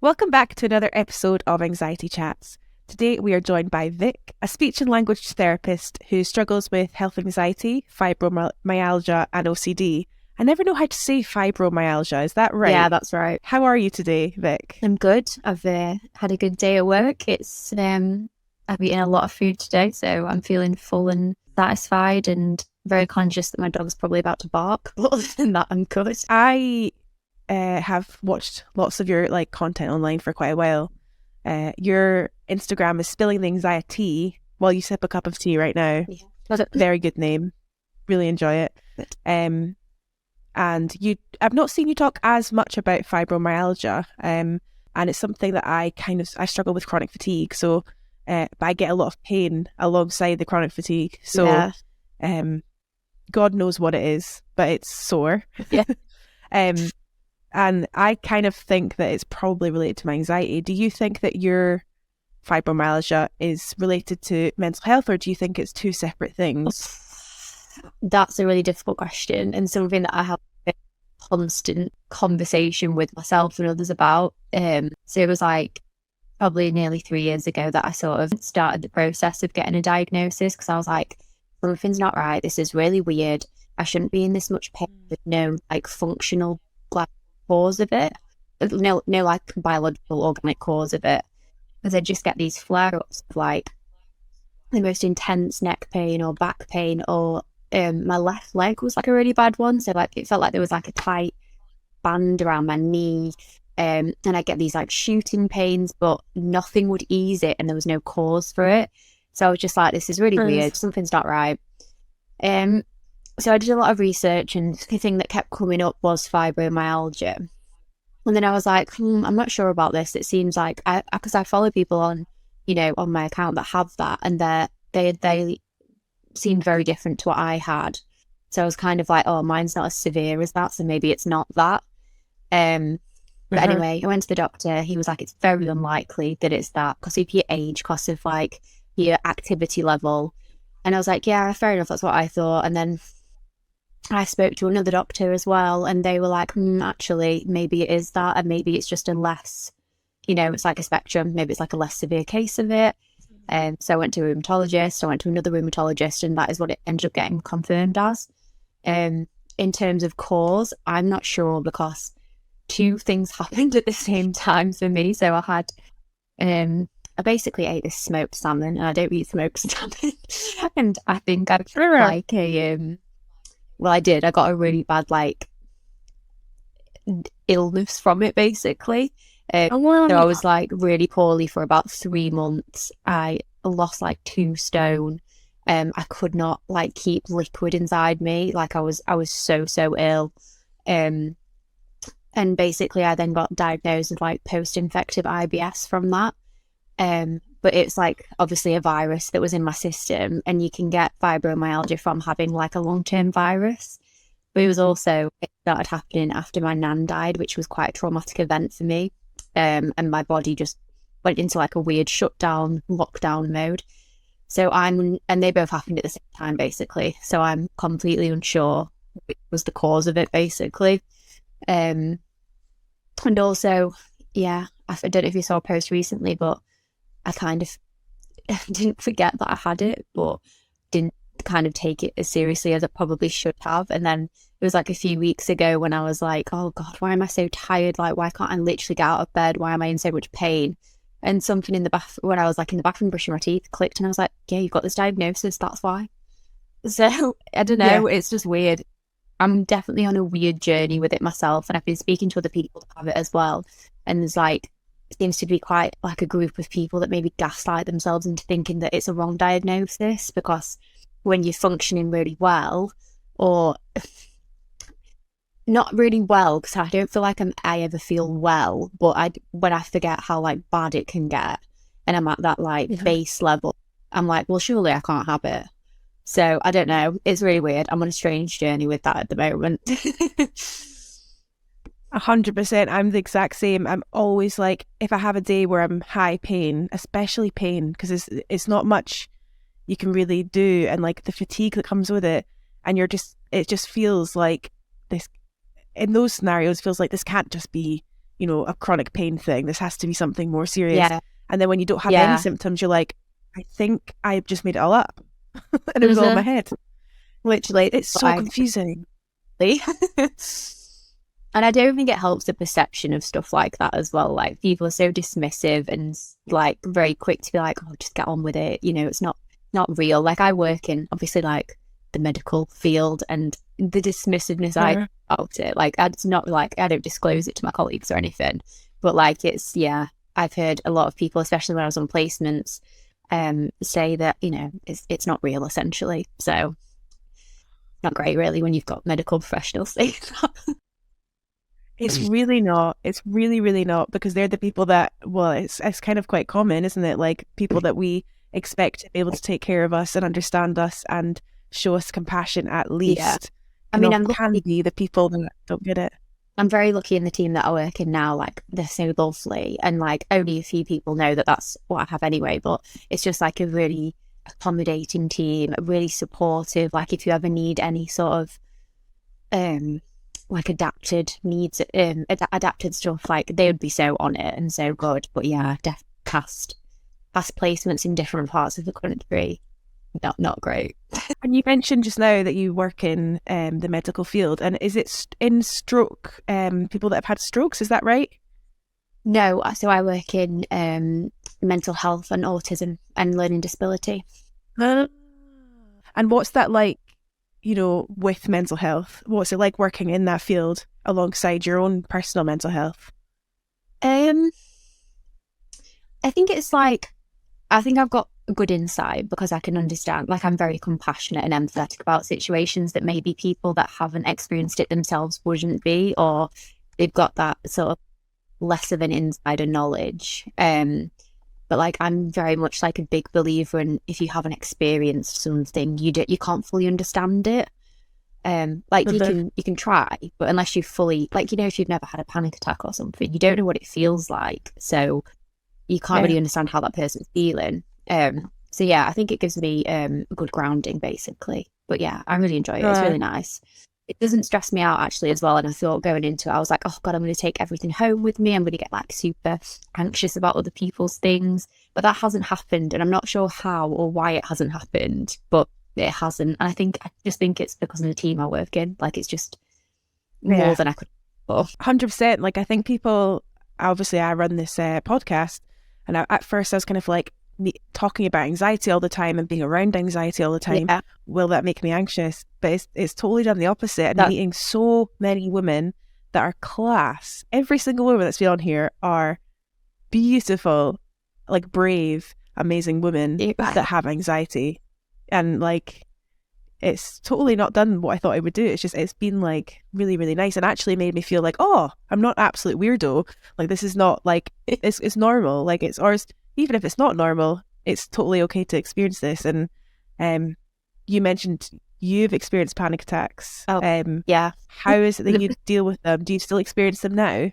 Welcome back to another episode of Anxiety Chats. Today we are joined by Vic, a speech and language therapist who struggles with health anxiety, fibromyalgia and OCD. I never know how to say fibromyalgia, is that right? Yeah, that's right. How are you today, Vic? I'm good. I've had a good day at work. I've eaten a lot of food today, so I'm feeling full and satisfied and very conscious that my dog's probably about to bark. But other than that, I'm good. I have watched lots of your content online for quite a while. Your Instagram is Spilling the Anxiety while you sip a cup of tea right now. Yeah. Very good name. Really enjoy it. And I've not seen you talk as much about fibromyalgia. And it's something that I struggle with chronic fatigue. So, but I get a lot of pain alongside the chronic fatigue. So, Yeah. God knows what it is, but it's sore. Yeah. And I kind of think that it's probably related to my anxiety. Do you think that your fibromyalgia is related to mental health, or do you think it's two separate things? That's a really difficult question and something that I have a constant conversation with myself and others about. So it was like probably nearly 3 years ago that I sort of started the process of getting a diagnosis, because I was like, something's not right. This is really weird. I shouldn't be in this much pain with no functional cause of it. No biological organic cause of it. Because I just get these flare-ups of the most intense neck pain or back pain, or my left leg was a really bad one. So it felt like there was a tight band around my knee. And I get these shooting pains, but nothing would ease it and there was no cause for it. So I was just like, this is really weird. Something's not right. So I did a lot of research, and the thing that kept coming up was fibromyalgia. And then I was like, I'm not sure about this. It seems like because I follow people on my account that have that, and they seemed very different to what I had. So I was kind of like, oh, mine's not as severe as that, so maybe it's not that. But anyway, I went to the doctor. He was like, it's very unlikely that it's that because of your age, because of your activity level. And I was like, yeah, fair enough. That's what I thought. And then I spoke to another doctor as well, and they were like, actually, maybe it is that, and maybe it's just a less, it's like a spectrum. Maybe it's a less severe case of it. So I went to a rheumatologist. I went to another rheumatologist, and that is what it ended up getting confirmed as. In terms of cause, I'm not sure, because two things happened at the same time for me. So I had, I basically ate this smoked salmon, and I don't eat smoked salmon. And I think I I did. I got a really bad illness from it, basically. So I was really poorly for about 3 months. I lost 2 stone. I could not keep liquid inside me. I was so ill. And basically I then got diagnosed with post-infective IBS from that. But it's obviously a virus that was in my system, and you can get fibromyalgia from having a long-term virus. But it started happening after my nan died, which was quite a traumatic event for me. And my body just went into a weird shutdown, lockdown mode. So and they both happened at the same time, basically. So I'm completely unsure what was the cause of it, basically. And also, yeah, I don't know if you saw a post recently, but I kind of didn't forget that I had it, but didn't kind of take it as seriously as I probably should have. And then it was a few weeks ago when I was like, oh God, why am I so tired? Why can't I literally get out of bed? Why am I in so much pain? And something in the bathroom, when I was in the bathroom brushing my teeth, clicked, and I was like, yeah, you've got this diagnosis, that's why. So I don't know, It's just weird. I'm definitely on a weird journey with it myself, and I've been speaking to other people that have it as well. And there's seems to be quite a group of people that maybe gaslight themselves into thinking that it's a wrong diagnosis, because when you're functioning really well, or not really well, because I don't feel I ever feel well, but when I forget how bad it can get, and I'm at that base level, I'm well, surely I can't have it. So I don't know, it's really weird. I'm on a strange journey with that at the moment. 100%. I'm the exact same. I'm always if I have a day where I'm high pain, especially pain, because it's not much you can really do, and the fatigue that comes with it, and it just feels like this, in those scenarios, feels like this can't just be a chronic pain thing. This has to be something more serious. Yeah. And then when you don't have any Yeah. symptoms, you're like, I think I just made it all up. And it was all in my head. Literally, it's so confusing. And I don't think it helps the perception of stuff like that as well. Like, people are so dismissive and like very quick to be like, oh, just get on with it. It's not real. Like, I work in obviously like the medical field, and the dismissiveness I have about it, like, it's not like I don't disclose it to my colleagues or anything, but like, it's, yeah, I've heard a lot of people, especially when I was on placements, say that, it's not real, essentially. So not great really when you've got medical professionals saying that. It's really not. It's really, really not, because they're the people that, well, it's kind of quite common, isn't it? Like, people that we expect to be able to take care of us and understand us and show us compassion at least. Yeah. I mean, can be the people that don't get it. I'm very lucky in the team that I work in now. Like, they're so lovely, and like only a few people know that that's what I have anyway. But it's just like a really accommodating team, really supportive. Like, if you ever need any sort of like adapted needs, adapted stuff, like, they would be so on it and so good. But yeah, past placements in different parts of the country, not great. And you mentioned just now that you work in the medical field, and is it in stroke, people that have had strokes, is that right? No, so I work in mental health and autism and learning disability. And what's that like, with mental health? What's it like working in that field alongside your own personal mental health? I think it's like, I think I've got a good insight because I can understand, like, I'm very compassionate and empathetic about situations that maybe people that haven't experienced it themselves wouldn't be, or they've got that sort of less of an insider knowledge. But like, I'm very much like a big believer in, if you haven't experienced something, you can't fully understand it. Like, you can try, but unless you fully, like, if you've never had a panic attack or something, you don't know what it feels like. So you can't really understand how that person's feeling. So yeah, I think it gives me a good grounding, basically. But yeah, I really enjoy it. It's really nice. It doesn't stress me out, actually, as well. And I thought going into it, I was like, oh God, I'm going to take everything home with me. I'm going to get like super anxious about other people's things. But that hasn't happened. And I'm not sure how or why it hasn't happened, but it hasn't. And I just think it's because of the team I work in. Like, it's just more than I could. 100%. Like, I think people, obviously I run this podcast, and at first I was kind of like, talking about anxiety all the time and being around anxiety all the time, will that make me anxious? But it's totally done the opposite. And meeting so many women that are class. Every single woman that's been on here are beautiful, like, brave, amazing women that have anxiety. And like, it's totally not done what I thought it would do. It's been like really, really nice, and actually made me feel like, oh, I'm not absolute weirdo. Like, this is not like, it's normal. Like, it's ours. Even if it's not normal, it's totally okay to experience this. And you mentioned you've experienced panic attacks. Yeah. How is it that you deal with them? Do you still experience them now?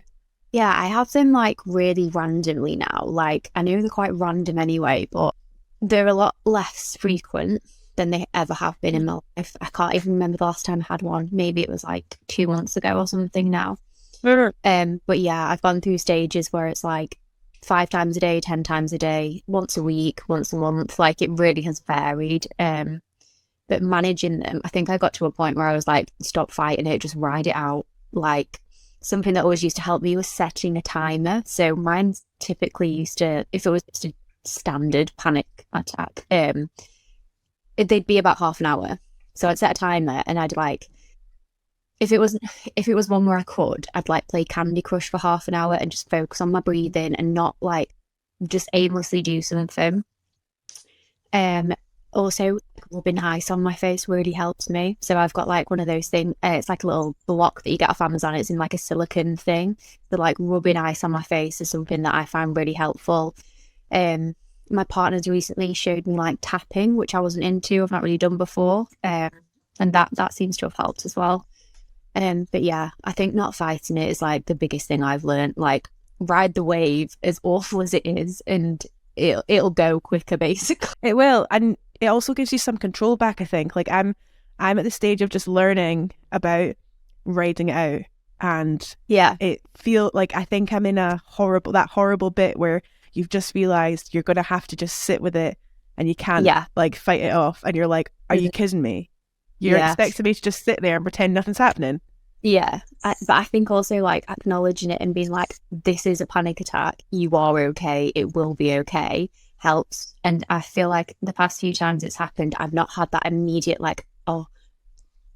Yeah, I have them like really randomly now. Like, I know they're quite random anyway, but they're a lot less frequent than they ever have been in my life. I can't even remember the last time I had one. Maybe it was like 2 months ago or something now. But yeah, I've gone through stages where it's like 5 times a day, 10 times a day, once a week, once a month. Like, it really has varied. But managing them, I think I got to a point where I was like, stop fighting it, just ride it out. Like, something that always used to help me was setting a timer. So mine typically used to, if it was just a standard panic attack, they'd be about half an hour. So I'd set a timer, and I'd like, if it was one where I could, I'd like play Candy Crush for half an hour and just focus on my breathing and not like just aimlessly do something. Also, rubbing ice on my face really helps me. So I've got like one of those things, it's like a little block that you get off Amazon. It's in like a silicone thing. So like, rubbing ice on my face is something that I find really helpful. My partner's recently showed me like tapping, which I wasn't into. I've not really done before. And that seems to have helped as well. But yeah, I think not fighting it is like the biggest thing I've learned. Like, ride the wave, as awful as it is, and it'll go quicker, basically. It will, and it also gives you some control back, I think. Like, I'm at the stage of just learning about riding it out. And Yeah. it feel like, I think I'm in that horrible bit where you've just realized you're going to have to just sit with it and you can't Yeah. like fight it off. And you're like, are you kidding me? You're Yeah. expecting me to just sit there and pretend nothing's happening. Yeah. But I think also like acknowledging it and being like, this is a panic attack. You are okay. It will be okay. Helps. And I feel like the past few times it's happened, I've not had that immediate like, oh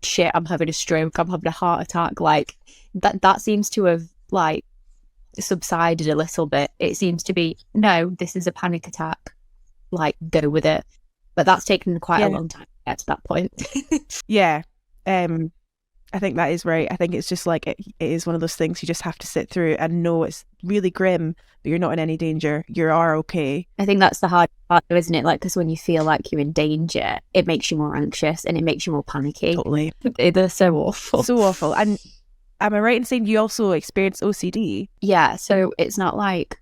shit, I'm having a stroke, I'm having a heart attack. Like that seems to have like subsided a little bit. It seems to be, no, this is a panic attack. Like, go with it. But that's taken quite a long time to get to that point. Yeah. I think that is right. I think it's just like it is one of those things you just have to sit through and know it's really grim, but you're not in any danger. You are okay. I think that's the hard part, though, isn't it? Like, because when you feel like you're in danger, it makes you more anxious and it makes you more panicky. Totally. They're so awful. So awful. And am I right in saying you also experience OCD? Yeah. So it's not like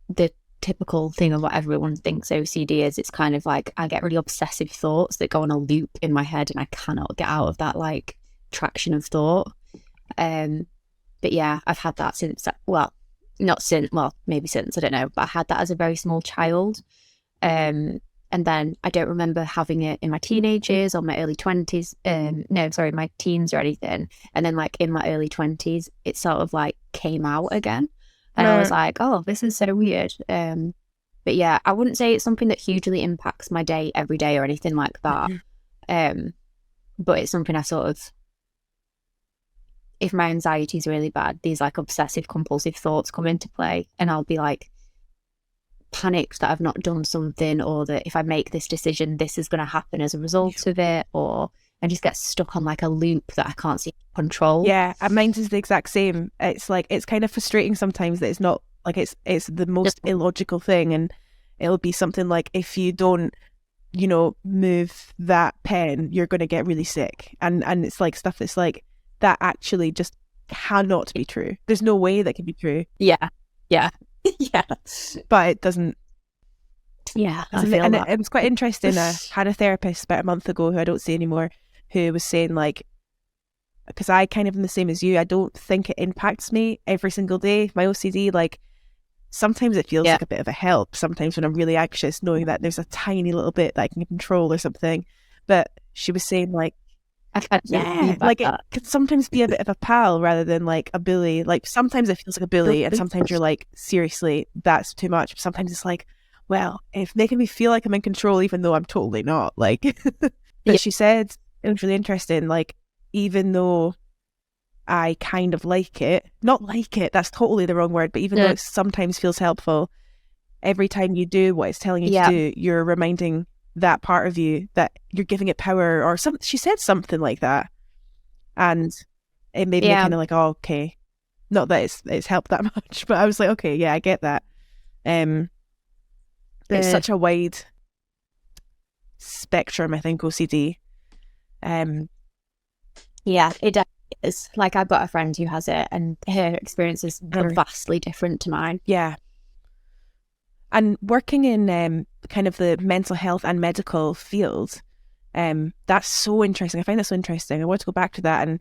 the typical thing of what everyone thinks OCD is. It's kind of like I get really obsessive thoughts that go on a loop in my head and I cannot get out of that like traction of thought. But yeah, I've had that since, well, not since, well, maybe since, I don't know, but I had that as a very small child. And then I don't remember having it in my teenage years or my early 20s. No, sorry, my teens or anything. And then like in my early 20s, it sort of like came out again. And I was like, oh, this is so weird. But yeah, I wouldn't say it's something that hugely impacts my day every day or anything like that. But it's something I sort of, if my anxiety is really bad, these like obsessive compulsive thoughts come into play and I'll be like panicked that I've not done something, or that if I make this decision, this is going to happen as a result of it, or I just get stuck on like a loop that I can't seem to control. Yeah, and mine is the exact same. It's like, it's kind of frustrating sometimes that it's not like it's the most illogical thing, and it'll be something like, if you don't, you know, move that pen, you're going to get really sick, and it's like stuff that's like that actually just cannot be true. There's no way that can be true. Yeah. Yeah. But it doesn't. Yeah, I And feel that. it was quite interesting. I had a therapist about a month ago who I don't see anymore, who was saying like, because I kind of am the same as you, I don't think it impacts me every single day. My OCD, like sometimes it feels like a bit of a help. Sometimes when I'm really anxious, knowing that there's a tiny little bit that I can control or something. But she was saying like, like it could sometimes be a bit of a pal rather than like a bully. Like sometimes it feels like a bully, and sometimes you're like, seriously, that's too much. Sometimes it's like, well, if making me feel like I'm in control, even though I'm totally not. Like, but she said it was really interesting. Like, even though I kind of not like it, that's totally the wrong word, but even though it sometimes feels helpful, every time you do what it's telling you to do, you're reminding that part of you that you're giving it power, or something. She said something like that, and it made me kind of like, oh, okay, not that it's helped that much, but I was like, okay, yeah, I get that. It's such a wide spectrum, I think, OCD. Yeah, it definitely is. Like, I've got a friend who has it, and her experiences are vastly different to mine. Yeah. And working in kind of the mental health and medical field, that's so interesting. I find that so interesting. I want to go back to that. And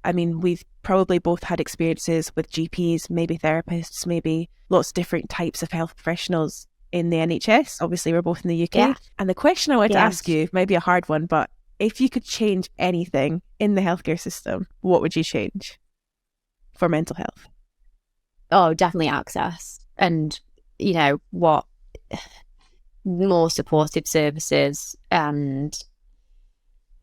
I mean, we've probably both had experiences with GPs, maybe therapists, maybe lots of different types of health professionals in the NHS. Obviously, we're both in the UK. Yeah. And the question I want to ask you might be a hard one, but if you could change anything in the healthcare system, what would you change for mental health? Oh, definitely access. And, you know, what more supportive services and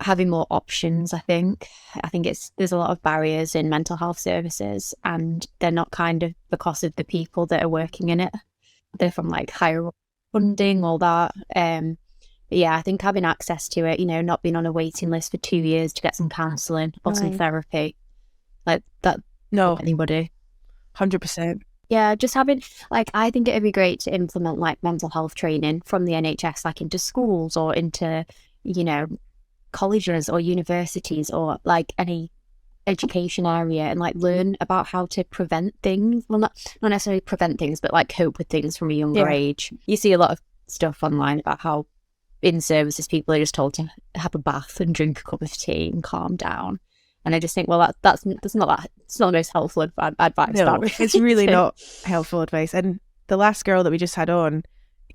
having more options. I think there's a lot of barriers in mental health services, and they're not kind of because of the people that are working in it. They're from like higher funding, all that. Yeah, I think having access to it, you know, not being on a waiting list for 2 years to get some counselling or some therapy, like that. No, anybody. 100%. Yeah, just having, like, I think it'd be great to implement like mental health training from the NHS, like into schools or into, you know, colleges or universities or like any education area, and like learn about how to prevent things. Well, not necessarily prevent things, but like cope with things from a younger age. You see a lot of stuff online about how in services people are just told to have a bath and drink a cup of tea and calm down. And I just think, well, that's not that, it's not the most helpful advice. No, it's really not helpful advice. And the last girl that we just had on,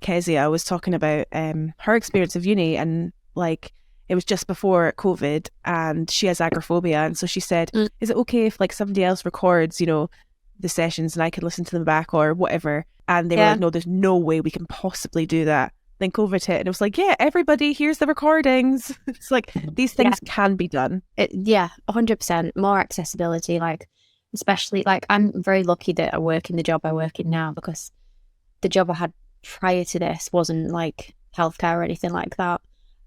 Kezia, was talking about her experience of uni, and like it was just before COVID, and she has agoraphobia, and so she said, is it okay if like somebody else records, you know, the sessions and I can listen to them back or whatever? And they were like, no, there's no way we can possibly do that. Then COVID hit, and it was like, yeah, everybody, here's the recordings. It's like these things can be done. 100% more accessibility. Like, especially like I'm very lucky that I work in the job I work in now, because the job I had prior to this wasn't like healthcare or anything like that,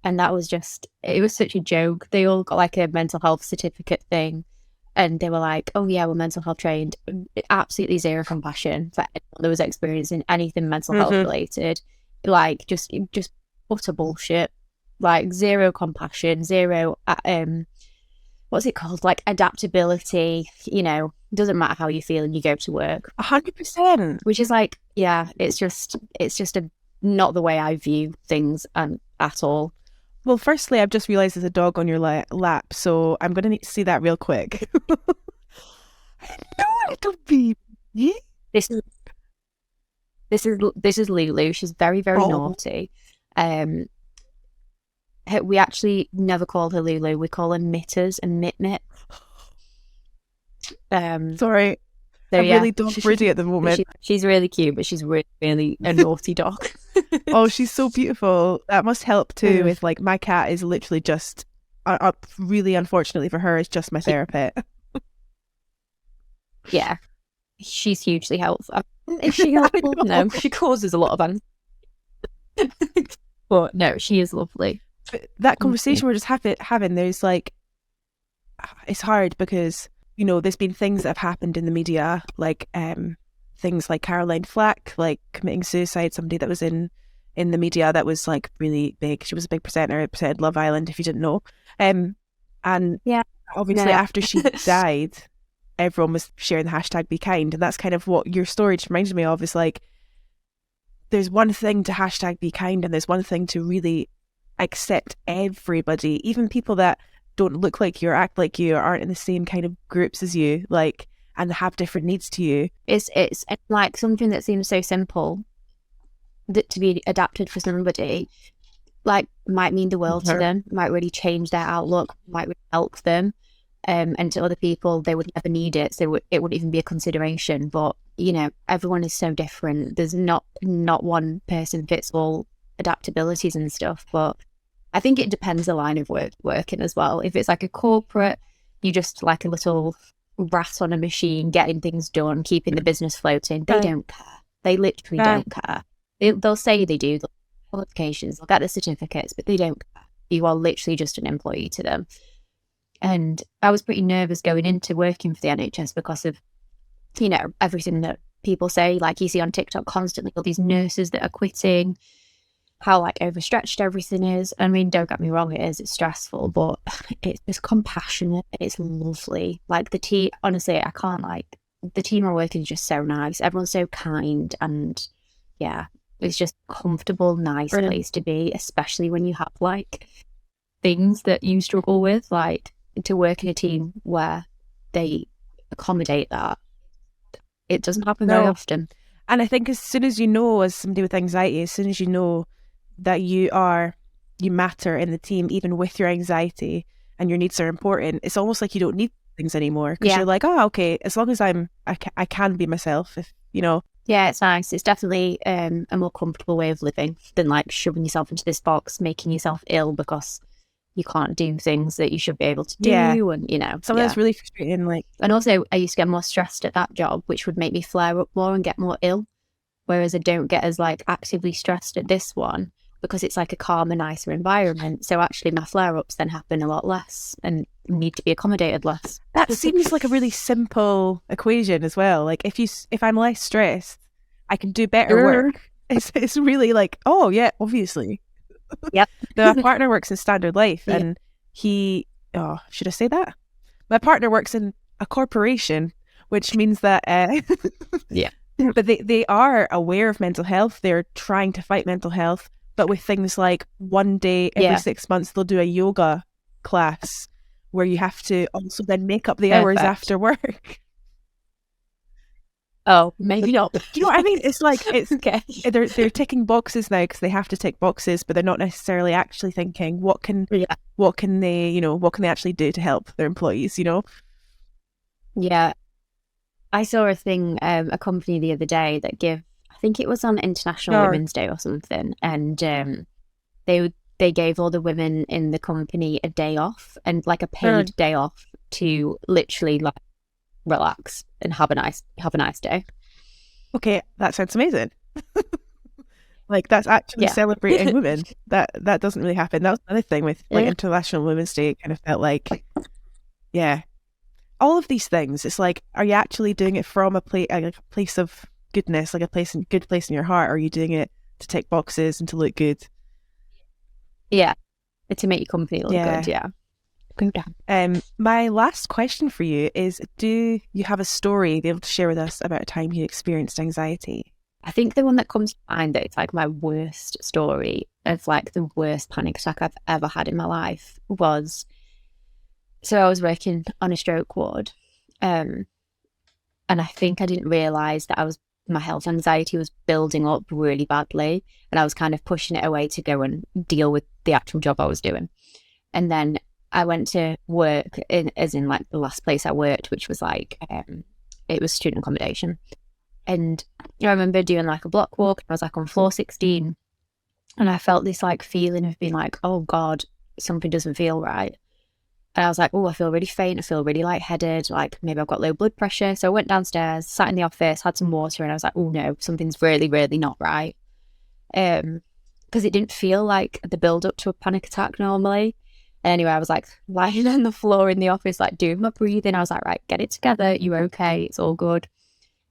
and that was just, it was such a joke. They all got like a mental health certificate thing, and they were like, oh yeah, we're mental health trained. Absolutely zero compassion for anyone that was experiencing anything mental health related. Like just utter bullshit. Like zero compassion, zero what's it called, like adaptability. You know, doesn't matter how you feel and you go to work. 100%. Which is like, yeah, it's just not the way I view things at all. Well, firstly, I've just realised there's a dog on your lap, so I'm going to need to see that real quick. Hello, little baby. This is Lulu. She's very, very naughty. We actually never call her Lulu. We call her Mitters and Mit. Sorry. So, I'm really dog pretty at the moment. She's really cute, but she's really, really a naughty dog. Oh, she's so beautiful. That must help too. With like, my cat is literally just, really unfortunately for her, is just my therapist. Yeah, she's hugely helpful. Is she helpful? No, she causes a lot of but no, she is lovely. But that conversation we're just having, there's like, it's hard because, you know, there's been things that have happened in the media, like things like Caroline Flack, like committing suicide, somebody that was in the media that was like really big. She was a big presenter, presented Love Island, if you didn't know. And yeah, obviously after she died, everyone was sharing the hashtag Be Kind. And that's kind of what your story just reminded me of, is like, there's one thing to hashtag Be Kind, and there's one thing to really accept everybody, even people that don't look like you or act like you or aren't in the same kind of groups as you, like, and have different needs to you. It's like something that seems so simple that to be adapted for somebody, like, might mean the world to them, might really change their outlook, might really help them. And to other people, they would never need it, so it wouldn't even be a consideration. But, you know, everyone is so different. There's not one person fits all adaptabilities and stuff. But I think it depends the line of working as well. If it's like a corporate, you just like a little rat on a machine, getting things done, keeping the business floating. They don't care. They literally don't care. They'll say they do, the qualifications, they'll get the certificates, but they don't care. You are literally just an employee to them. And I was pretty nervous going into working for the NHS because of, you know, everything that people say, like you see on TikTok constantly, all these nurses that are quitting, how like overstretched everything is. I mean, don't get me wrong, it's stressful, but it's just compassionate. It's lovely. Like the team, honestly, I can't, like, the team I work in is just so nice. Everyone's so kind, and yeah, it's just comfortable, nice place to be, especially when you have like things that you struggle with, like to work in a team where they accommodate that. It doesn't happen very often. And I think as soon as you know, as somebody with anxiety, as soon as you know that you matter in the team, even with your anxiety, and your needs are important, it's almost like you don't need things anymore, because you're like, oh, okay, as long as I can be myself, if you know. Yeah, it's nice. It's definitely a more comfortable way of living than like shoving yourself into this box, making yourself ill because you can't do things that you should be able to do. And you know, that's really frustrating. Like, and also I used to get more stressed at that job, which would make me flare up more and get more ill, whereas I don't get as like actively stressed at this one because it's like a calmer, nicer environment. So actually my flare-ups then happen a lot less and need to be accommodated less. That seems like a really simple equation as well. Like if I'm less stressed, I can do better work. It's really like, oh yeah, obviously. Yep. My partner works in Standard Life, and should I say that? My partner works in a corporation, which means that but they are aware of mental health. They're trying to fight mental health, but with things like one day every 6 months they'll do a yoga class where you have to also then make up the hours Perfect. after work. Oh, maybe not. Do you know what I mean? It's like Okay. they're ticking boxes now because they have to tick boxes, but they're not necessarily actually thinking what can Yeah. what can they actually do to help their employees, you know? Yeah. I saw a thing, a company the other day that I think it was on International Sure. Women's Day or something, and they gave all the women in the company a day off, and like a Sure. paid day off to literally like relax and have a nice day. Okay, that sounds amazing. Like that's actually Yeah. celebrating women. That doesn't really happen. That was another thing with like Yeah. International Women's Day. It kind of felt like, yeah, all of these things. It's like, are you actually doing it from a place of goodness, like good place in your heart? Or are you doing it to tick boxes and to look good? Yeah. To make your company look Yeah. good. Yeah. Go down. My last question for you is: do you have a story be able to share with us about a time you experienced anxiety? I think the one that comes to mind that it's like my worst story of like the worst panic attack I've ever had in my life was, so I was working on a stroke ward, and I think I didn't realise that my health anxiety was building up really badly, and I was kind of pushing it away to go and deal with the actual job I was doing. And then I went to work as in like the last place I worked, which was like it was student accommodation. And I remember doing like a block walk. I was like on floor 16, and I felt this like feeling of being like, oh God, something doesn't feel right. And I was like, oh, I feel really faint. I feel really lightheaded. Like maybe I've got low blood pressure. So I went downstairs, sat in the office, had some water, and I was like, oh no, something's really, really not right. Because it didn't feel like the build up to a panic attack normally. Anyway, I was like lying on the floor in the office, like doing my breathing. I was like, right, get it together. You're okay. It's all good.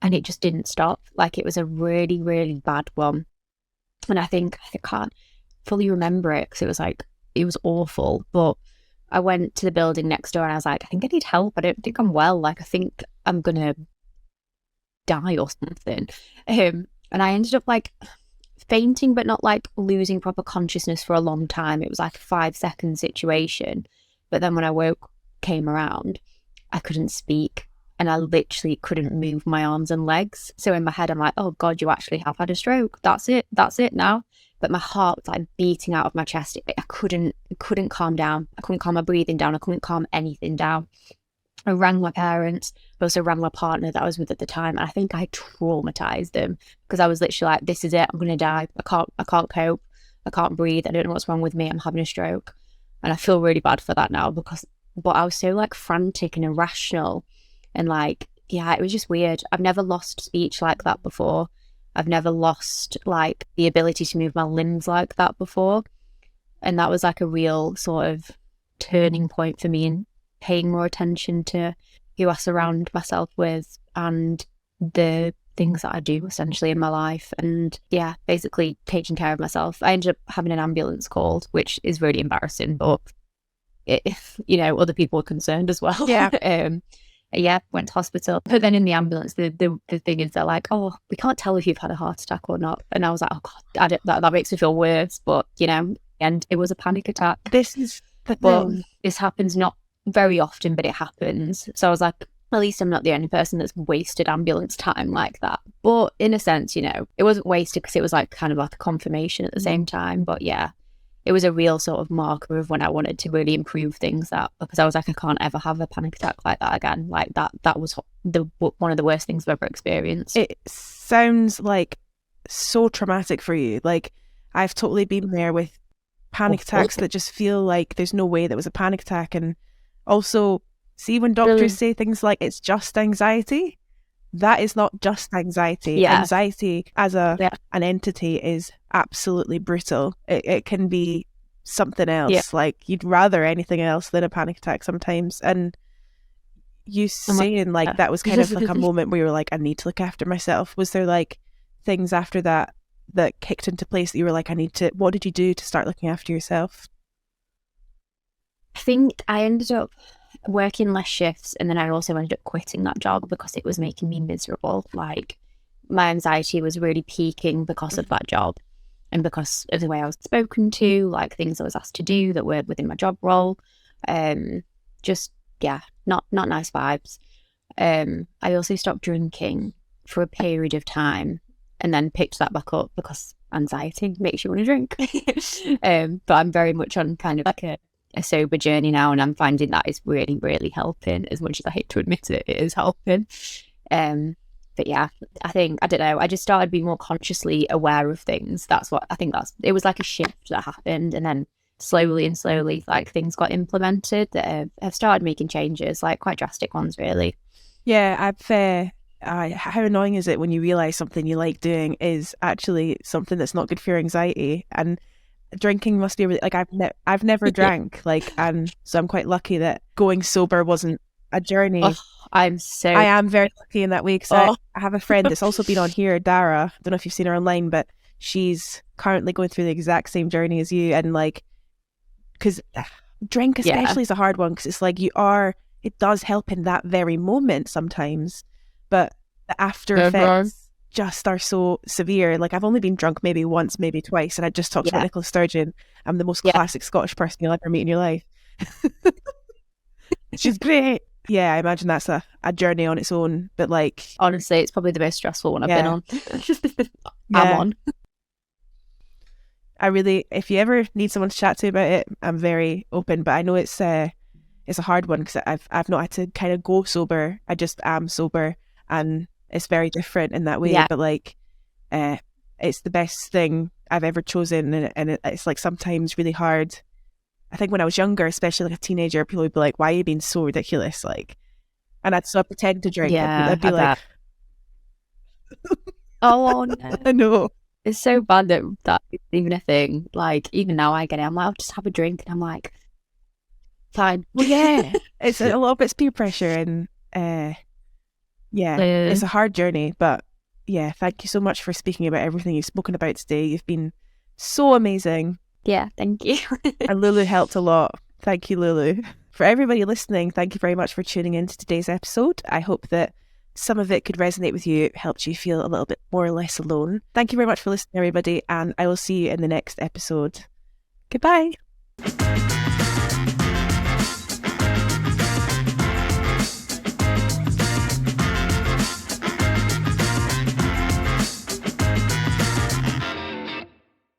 And it just didn't stop. Like it was a really, really bad one. And I can't fully remember it because it was awful. But I went to the building next door and I was like, I think I need help. I don't think I'm well. Like I think I'm going to die or something. And I ended up like fainting, but not like losing proper consciousness for a long time. It was like a 5-second situation. But then when came around, I couldn't speak and I literally couldn't move my arms and legs. So in my head, I'm like, oh God, you actually have had a stroke. That's it now. But my heart was like beating out of my chest. I couldn't calm down. I couldn't calm my breathing down. I couldn't calm anything down. I rang my parents, but also rang my partner that I was with at the time. And I think I traumatized them because I was literally like, this is it. I'm going to die. I can't cope. I can't breathe. I don't know what's wrong with me. I'm having a stroke. And I feel really bad for that now but I was so like frantic and irrational. And like, yeah, it was just weird. I've never lost speech like that before. I've never lost like the ability to move my limbs like that before. And that was like a real sort of turning point for me in paying more attention to who I surround myself with and the things that I do essentially in my life. And yeah, basically taking care of myself. I ended up having an ambulance called, which is really embarrassing, but other people were concerned as well. Yeah. Yeah, went to hospital. But then in the ambulance, the thing is, they're like, oh, we can't tell if you've had a heart attack or not. And I was like, oh God, that makes me feel worse. But, and it was a panic attack. This is the But thing. this happens not very often, but it happens. So I was like, at least I'm not the only person that's wasted ambulance time like that. But in a sense, it wasn't wasted because it was like kind of like a confirmation at the same time. But yeah, it was a real sort of marker of when I wanted to really improve things, that because I was like, I can't ever have a panic attack like that again. Like that was one of the worst things I've ever experienced. It sounds like so traumatic for you. Like I've totally been there with panic attacks that just feel like there's no way that was a panic attack. And also, see when doctors say things like it's just anxiety, that is not just anxiety. Yeah. Anxiety as an entity is absolutely brutal. It can be something else. Yeah. Like you'd rather anything else than a panic attack sometimes. And you saying like that was kind of like a moment where you were like, I need to look after myself. Was there like things after that kicked into place that you were like, what did you do to start looking after yourself? I think I ended up working less shifts, and then I also ended up quitting that job because it was making me miserable. Like my anxiety was really peaking because of that job and because of the way I was spoken to, like things I was asked to do that were within my job role. just yeah, not nice vibes. I also stopped drinking for a period of time and then picked that back up because anxiety makes you want to drink. But I'm very much on kind of like a sober journey now, and I'm finding that is really, really helping. As much as I hate to admit it, it is helping. But yeah, I think, I don't know, I just started being more consciously aware of things. That's what I think, it was like a shift that happened, and then slowly and slowly, like, things got implemented that have started making changes, like quite drastic ones, really. Yeah, how annoying is it when you realise something you like doing is actually something that's not good for your anxiety? And drinking must be really, like, I've never drank, like, and so I'm quite lucky that going sober wasn't a journey. Oh, I am very lucky in that way, because I have a friend that's also been on here, Dara. I don't know if you've seen her online, but she's currently going through the exact same journey as you. And like, because drink especially is a hard one, because it's like it does help in that very moment sometimes, but the after effects just are so severe. Like, I've only been drunk maybe once, maybe twice, and I just talked about Nicola Sturgeon. I'm the most classic Scottish person you'll ever meet in your life. She's great. Yeah, I imagine that's a journey on its own. But like, honestly, it's probably the most stressful one I've been on. I'm on. If you ever need someone to chat to about it, I'm very open. But I know it's a hard one, because I've not had to kind of go sober. I just am sober, and it's very different in that way. Yeah. But like, it's the best thing I've ever chosen, and it's like sometimes really hard. I think when I was younger, especially like a teenager, people would be like, "Why are you being so ridiculous?" Like, and I'd still pretend to drink. Yeah, I'd be like, "Oh no, I know." It's so bad that that's even a thing. Like, even now I get it. I'm like, I'll just have a drink, and I'm like, fine. Well, yeah, it's a lot of it's peer pressure, and it's a hard journey. But yeah, thank you so much for speaking about everything you've spoken about today. You've been so amazing. Yeah, thank you. And Lulu helped a lot. Thank you, Lulu. For everybody listening, thank you very much for tuning in to today's episode. I hope that some of it could resonate with you, helped you feel a little bit more or less alone. Thank you very much for listening, everybody, and I will see you in the next episode. Goodbye.